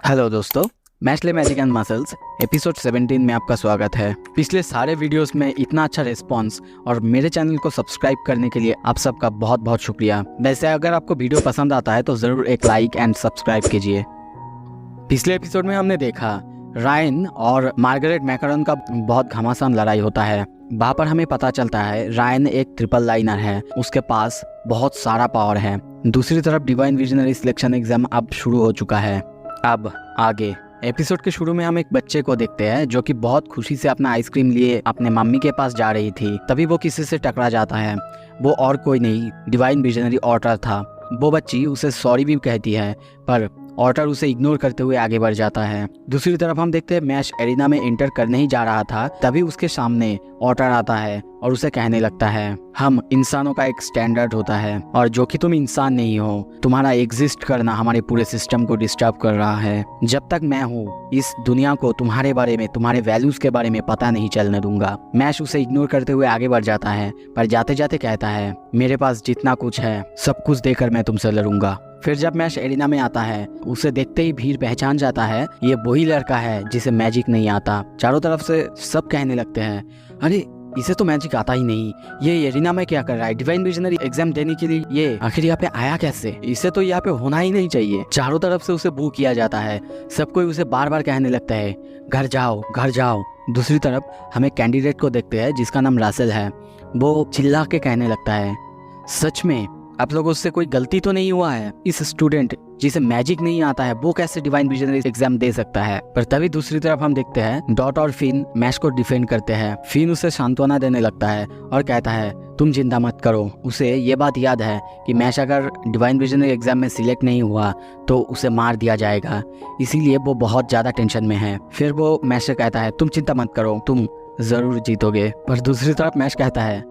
Hello दोस्तों, Mashle magic and muscles episode 17 में आपका स्वागत है। पिछले सारे वीडियोस में इतना अच्छा रिस्पांस और मेरे चैनल को सब्सक्राइब करने के लिए आप सबका बहुत बहुत शुक्रिया। वैसे अगर आपको वीडियो पसंद आता है तो ज़रूर एक लाइक एंड सब्सक्राइब कीजिए। पिछले एपिसोड में हमने देखा रायन और मार्गरेट मैकरन का बहुत घमासान लड़ाई होता है। वहाँ पर हमें पता चलता है रायन एक ट्रिपल लाइनर है, उसके पास बहुत सारा पावर है। दूसरी तरफ डिवाइन विजनरी सिलेक्शन एग्जाम अब शुरू हो चुका है। अब आगे एपिसोड के शुरू में हम एक बच्चे को देखते हैं जो कि बहुत खुशी से अपना आइसक्रीम लिए अपने मम्मी के पास जा रही थी। तभी वो किसी से टकरा जाता है। वो और कोई नहीं, डिवाइन विजनरी ऑर्टर था। वो बच्ची उसे सॉरी भी कहती है पर ऑर्टर उसे इग्नोर करते हुए आगे बढ़ जाता है। दूसरी तरफ हम देखते हैं मैश एरिना में एंटर करने ही जा रहा था, तभी उसके सामने ऑर्टर आता है और उसे कहने लगता है हम इंसानों का एक स्टैंडर्ड होता है और जो कि तुम इंसान नहीं हो, तुम्हारा एग्जिस्ट करना हमारे पूरे सिस्टम को डिस्टर्ब कर रहा है। जब तक मैं हूँ इस दुनिया को तुम्हारे बारे में, तुम्हारे वैल्यूज के बारे में पता नहीं चलने दूंगा। मैश उसे इग्नोर करते हुए आगे बढ़ जाता है पर जाते जाते कहता है मेरे पास जितना कुछ है सब कुछ देकर मैं तुमसे लड़ूंगा। फिर जब मैश एरिना में आता है उसे देखते ही भीड़ पहचान जाता है ये वही लड़का है जिसे मैजिक नहीं आता। चारों तरफ से सब कहने लगते हैं अरे इसे तो मैजिक आता ही नहीं, ये एरिना में क्या कर रहा है, डिवाइन विजनरी एग्जाम देने के लिए ये आखिर यहाँ पे आया कैसे, इसे तो यहाँ पे होना ही नहीं चाहिए। चारों तरफ से उसे बू किया जाता है। सब कोई उसे बार बार कहने लगता है घर जाओ घर जाओ। दूसरी तरफ हमें कैंडिडेट को देखते हैं जिसका नाम रासेल है। वो चिल्ला के कहने लगता है सच में आप लोगों से कोई गलती तो नहीं हुआ है, इस स्टूडेंट जिसे मैजिक नहीं आता है वो कैसे डिवाइन विजनरी एग्जाम दे सकता है। पर तभी दूसरी तरफ हम देखते हैं डॉट और फिन मैश को डिफेंड करते हैं। फिन उसे सांत्वना देने लगता है और कहता है तुम चिंता मत करो। उसे ये बात याद है कि मैश अगर डिवाइन विजनरी एग्जाम में सिलेक्ट नहीं हुआ तो उसे मार दिया जाएगा, इसीलिए वो बहुत ज्यादा टेंशन में है। फिर वो मैश से कहता है तुम चिंता मत करो, तुम जरूर जीतोगे। पर दूसरी तरफ मैश कहता है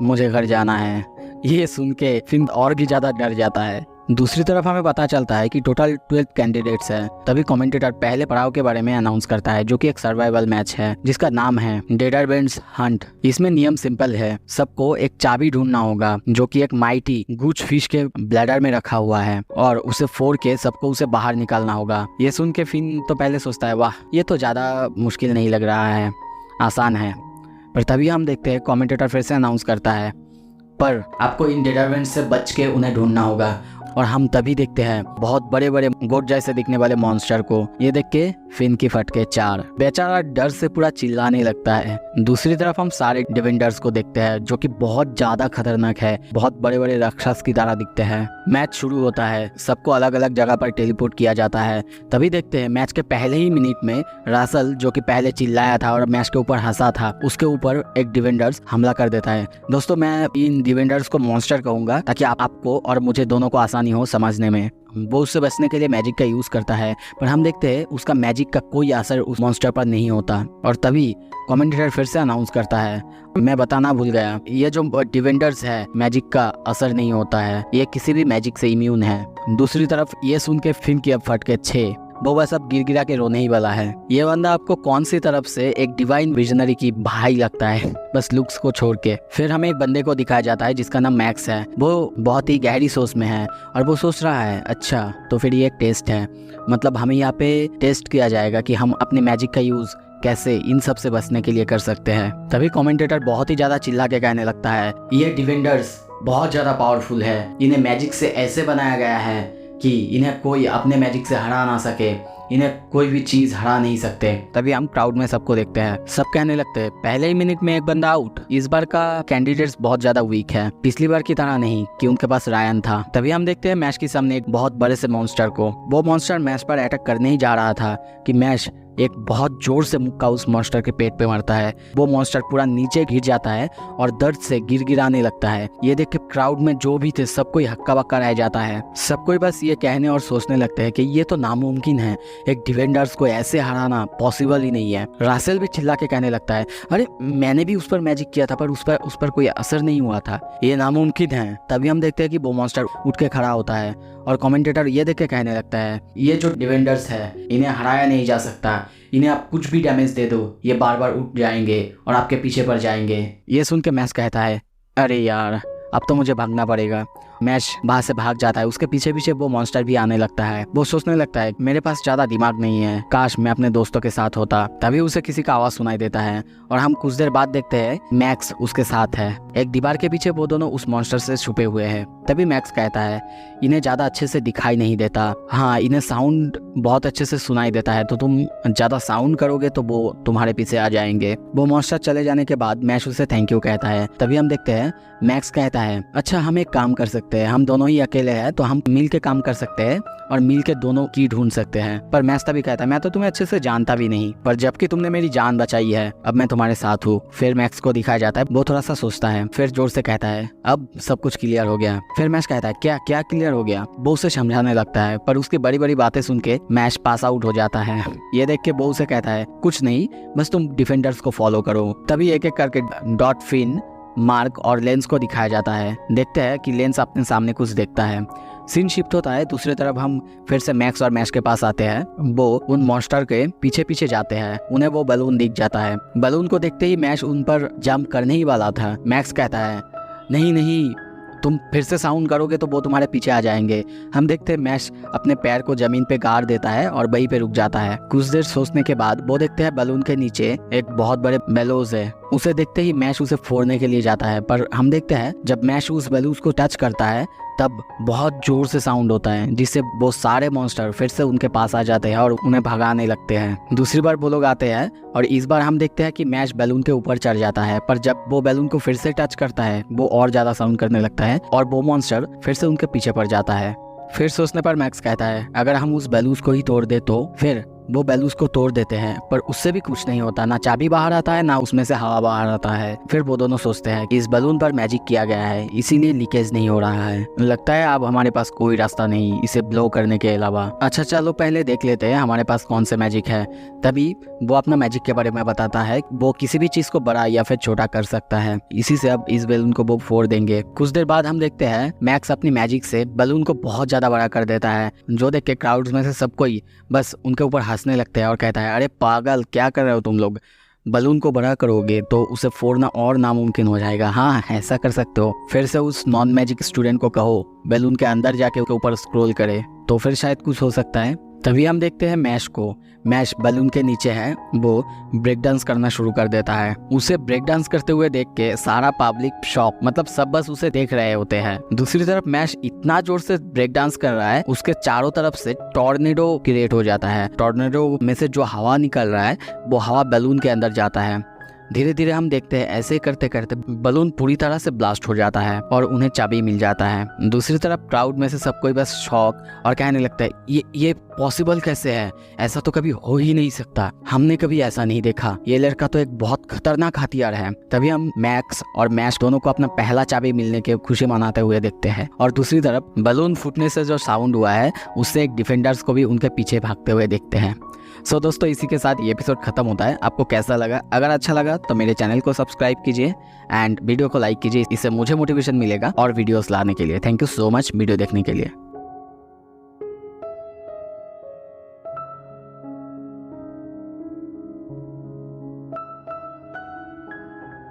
मुझे घर जाना है। ये सुन के फिन और भी ज्यादा डर जाता है। दूसरी तरफ हमें पता चलता है कि टोटल 12 कैंडिडेट्स हैं। तभी कमेंटेटर पहले पड़ाव के बारे में अनाउंस करता है जो कि एक सर्वाइवल मैच है जिसका नाम है डेडरबेंड्स हंट। इसमें नियम सिंपल है, सबको एक चाबी ढूंढना होगा जो कि एक माइटी गुच फिश के ब्लैडर में रखा हुआ है और उसे फोड़ के सबको उसे बाहर निकालना होगा। ये सुन के फिन तो पहले सोचता है वाह ये तो ज्यादा मुश्किल नहीं लग रहा है, आसान है। पर तभी हम देखते हैं कमेंटेटर फिर से अनाउंस करता है पर आपको इन डेडरबेंड्स से बच के उन्हें ढूंढना होगा। और हम तभी देखते हैं बहुत बड़े बड़े गोट जैसे दिखने वाले मॉन्स्टर को। ये देख के फिन की फटके चार। बेचारा डर से पूरा चिल्लाने लगता है। दूसरी तरफ हम सारे डिवेंडर्स को देखते हैं जो कि बहुत ज्यादा खतरनाक है, बहुत बड़े बड़े राक्षस की तरह दिखते हैं। मैच शुरू होता है, सबको अलग अलग जगह पर टेलीपोर्ट किया जाता है। तभी देखते हैं मैच के पहले ही मिनट में रासल जो कि पहले चिल्लाया था और मैच के ऊपर हंसा था, उसके ऊपर एक डिवेंडर्स हमला कर देता है। दोस्तों मैं इन डिवेंडर्स को मॉन्स्टर कहूंगा ताकि आपको और मुझे दोनों को आसानी हो समझने में। वो उससे बचने के लिए मैजिक का यूज करता है पर हम देखते हैं उसका मैजिक का कोई असर उस मॉन्स्टर पर नहीं होता। और तभी कमेंटेटर फिर से अनाउंस करता है मैं बताना भूल गया, ये जो डिवेंडर्स है मैजिक का असर नहीं होता है, ये किसी भी मैजिक से इम्यून है। दूसरी तरफ ये सुन के फिन की अब फटके 6। वो वह सब गिरगिरा के रोने ही वाला है। ये बंदा आपको कौन सी तरफ से एक डिवाइन विजनरी की भाई लगता है, बस लुक्स को छोड़ के। फिर हमें एक बंदे को दिखाया जाता है जिसका नाम मैक्स है। वो बहुत ही गहरी सोच में है और वो सोच रहा है अच्छा तो फिर ये एक टेस्ट है, मतलब हमें यहाँ पे टेस्ट किया जाएगा कि हम अपने मैजिक का यूज कैसे इन सब से बचने के लिए कर सकते हैं। तभी कमेंटेटर बहुत ही ज्यादा चिल्ला के कहने लगता है ये डिवेंडर्स बहुत ज्यादा पावरफुल है, इन्हें मैजिक से ऐसे बनाया गया है कि इन्हें कोई अपने मैजिक से हरा ना सके, इन्हें कोई भी चीज हरा नहीं सकते। तभी हम क्राउड में सबको देखते हैं, सब कहने लगते हैं पहले ही मिनट में एक बंदा आउट। इस बार का कैंडिडेट्स बहुत ज्यादा वीक है, पिछली बार की तरह नहीं कि उनके पास रायन था। तभी हम देखते हैं मैश के सामने एक बहुत बड़े से मॉन्स्टर को। वो मॉन्स्टर मैश पर अटैक करने ही जा रहा था कि मैश एक बहुत जोर से मुक्का उस मॉन्स्टर के पेट पे मारता है। वो मॉन्स्टर पूरा नीचे गिर जाता है और दर्द से गिड़गिड़ाने लगता है। ये देख के क्राउड में जो भी थे सब कोई हक्का बक्का रह जाता है। सब कोई बस ये कहने और सोचने लगते हैं कि ये तो नामुमकिन है, एक डिवेंडर्स को ऐसे हराना पॉसिबल ही नहीं है। रासेल भी चिल्ला के कहने लगता है अरे मैंने भी उस पर मैजिक किया था पर उस पर कोई असर नहीं हुआ था, ये नामुमकिन है। तभी हम देखते हैं कि वो मॉन्स्टर उठ के खड़ा होता है और कमेंटेटर ये देख के कहने लगता है ये जो डिवेंडर्स है इन्हें हराया नहीं जा सकता, इन्हें आप कुछ भी डैमेज दे दो ये बार बार उठ जाएंगे और आपके पीछे पड़ जाएंगे। ये सुन के मैक्स कहता है अरे यार अब तो मुझे भागना पड़ेगा। मैश वहां से भाग जाता है। उसके पीछे पीछे वो मॉन्स्टर भी आने लगता है। वो सोचने लगता है मेरे पास ज्यादा दिमाग नहीं है, काश मैं अपने दोस्तों के साथ होता। तभी उसे किसी का आवाज सुनाई देता है और हम कुछ देर बाद देखते हैं मैक्स उसके साथ है। एक दीवार के पीछे वो दोनों उस मॉन्स्टर से छुपे हुए हैं। तभी मैक्स कहता है इन्हें ज्यादा अच्छे से दिखाई नहीं देता, हाँ इन्हें साउंड बहुत अच्छे से सुनाई देता है, तो तुम ज्यादा साउंड करोगे तो वो तुम्हारे पीछे आ जाएंगे। वो मॉन्स्टर चले जाने के बाद मैश उसे थैंक यू कहता है। तभी हम देखते हैं मैक्स कहता है अच्छा हम एक काम कर सकते हैं, हम दोनों ही अकेले हैं तो हम मिल के काम कर सकते हैं और मिल के दोनों की ढूंढ सकते हैं। पर मैक्स तभी कहता है मैं तो तुम्हें अच्छे से जानता भी नहीं, पर जबकि तुमने मेरी जान बचाई है अब मैं तुम्हारे साथ हूँ। फिर मैक्स को दिखाया जाता है, वो थोड़ा सा सोचता है, फिर जोर से कहता है अब सब कुछ क्लियर हो गया। फिर मैश कहता है क्या क्या क्लियर हो गया। वो उसे समझाने लगता है पर उसकी बड़ी बड़ी बातें सुन के मैश पास आउट हो जाता है। ये देख के वो उसे कहता है कुछ नहीं, बस तुम डिफेंडर्स को फॉलो करो। तभी एक एक करके डॉट, फिन, मार्क और लेंस को दिखाया जाता है। देखते हैं कि लेंस अपने सामने कुछ देखता है। सीन शिफ्ट होता है, दूसरी तरफ हम फिर से मैक्स और मैश के पास आते हैं। वो उन मॉन्स्टर के पीछे पीछे जाते हैं। उन्हें वो बैलून दिख जाता है। बैलून को देखते ही मैश उन पर जंप करने ही वाला था। मैक्स कहता है नहीं नहीं, तुम फिर से साउंड करोगे तो वो तुम्हारे पीछे आ जाएंगे। हम देखते हैं मैश अपने पैर को जमीन पे गाड़ देता है और वहीं पे रुक जाता है। कुछ देर सोचने के बाद वो देखते हैं बैलून के नीचे एक बहुत बड़े बेलोज है। उसे देखते ही मैश उसे फोड़ने के लिए जाता है, पर हम देखते हैं जब मैश उस बैलून को टच करता है तब बहुत जोर से साउंड होता है, जिससे वो सारे मॉन्स्टर फिर से उनके पास आ जाते हैं और उन्हें भगाने लगते हैं। दूसरी बार वो लोग आते हैं और इस बार हम देखते हैं कि मैश बैलून के ऊपर चढ़ जाता है, पर जब वो बैलून को फिर से टच करता है वो और ज्यादा साउंड करने लगता है और वो मॉन्स्टर फिर से उनके पीछे पड़ जाता है। फिर सोचने पर मैक्स कहता है अगर हम उस बैलून को ही तोड़ दे तो फिर वो बैलून्स को तोड़ देते हैं, पर उससे भी कुछ नहीं होता, ना चाबी बाहर आता है ना उसमें से हवा बाहर आता है। फिर वो दोनों सोचते हैं कि इस बैलून पर मैजिक किया गया है इसीलिए लीकेज नहीं हो रहा है, लगता है अब हमारे पास कोई रास्ता नहीं इसे ब्लो करने के अलावा। अच्छा चलो पहले देख लेते हैं हमारे पास कौन से मैजिक है। तभी वो अपना मैजिक के बारे में बताता है, वो किसी भी चीज को बड़ा या फिर छोटा कर सकता है, इसी से अब इस बैलून को वो फोड़ देंगे। कुछ देर बाद हम देखते हैं मैक्स अपनी मैजिक से बैलून को बहुत ज्यादा बड़ा कर देता है, जो देख के क्राउड में से सब कोई बस उनके ऊपर हंसने लगते हैं और कहता है अरे पागल क्या कर रहे हो तुम लोग, बैलून को बड़ा करोगे तो उसे फोड़ना और नामुमकिन हो जाएगा। हाँ ऐसा कर सकते हो, फिर से उस नॉन मैजिक स्टूडेंट को कहो बैलून के अंदर जाके उसके ऊपर स्क्रॉल करे तो फिर शायद कुछ हो सकता है। तभी हम देखते हैं मैश को, मैश बैलून के नीचे है, वो ब्रेक डांस करना शुरू कर देता है। उसे ब्रेक डांस करते हुए देख के सारा पब्लिक शॉक, मतलब सब बस उसे देख रहे होते हैं। दूसरी तरफ मैश इतना जोर से ब्रेक डांस कर रहा है उसके चारों तरफ से टॉर्नेडो क्रिएट हो जाता है। टॉर्नेडो में से जो हवा निकल रहा है वो हवा बैलून के अंदर जाता है। धीरे धीरे हम देखते हैं ऐसे करते करते बैलून पूरी तरह से ब्लास्ट हो जाता है और उन्हें चाबी मिल जाता है। दूसरी तरफ क्राउड में से सब कोई बस शॉक और कहने लगता है ये पॉसिबल कैसे है, ऐसा तो कभी हो ही नहीं सकता, हमने कभी ऐसा नहीं देखा, ये लड़का तो एक बहुत खतरनाक हथियार है। तभी हम मैक्स और मैश दोनों को अपना पहला चाबी मिलने के खुशी मनाते हुए देखते हैं और दूसरी तरफ बैलून फूटने से जो साउंड हुआ है उससे एक डिफेंडर्स को भी उनके पीछे भागते हुए देखते हैं। सो दोस्तों इसी के साथ ये एपिसोड खत्म होता है। आपको कैसा लगा? अगर अच्छा लगा तो मेरे चैनल को सब्सक्राइब कीजिए एंड वीडियो को लाइक कीजिए, इससे मुझे मोटिवेशन मिलेगा और वीडियोस लाने के लिए। Thank you so much video देखने के लिए।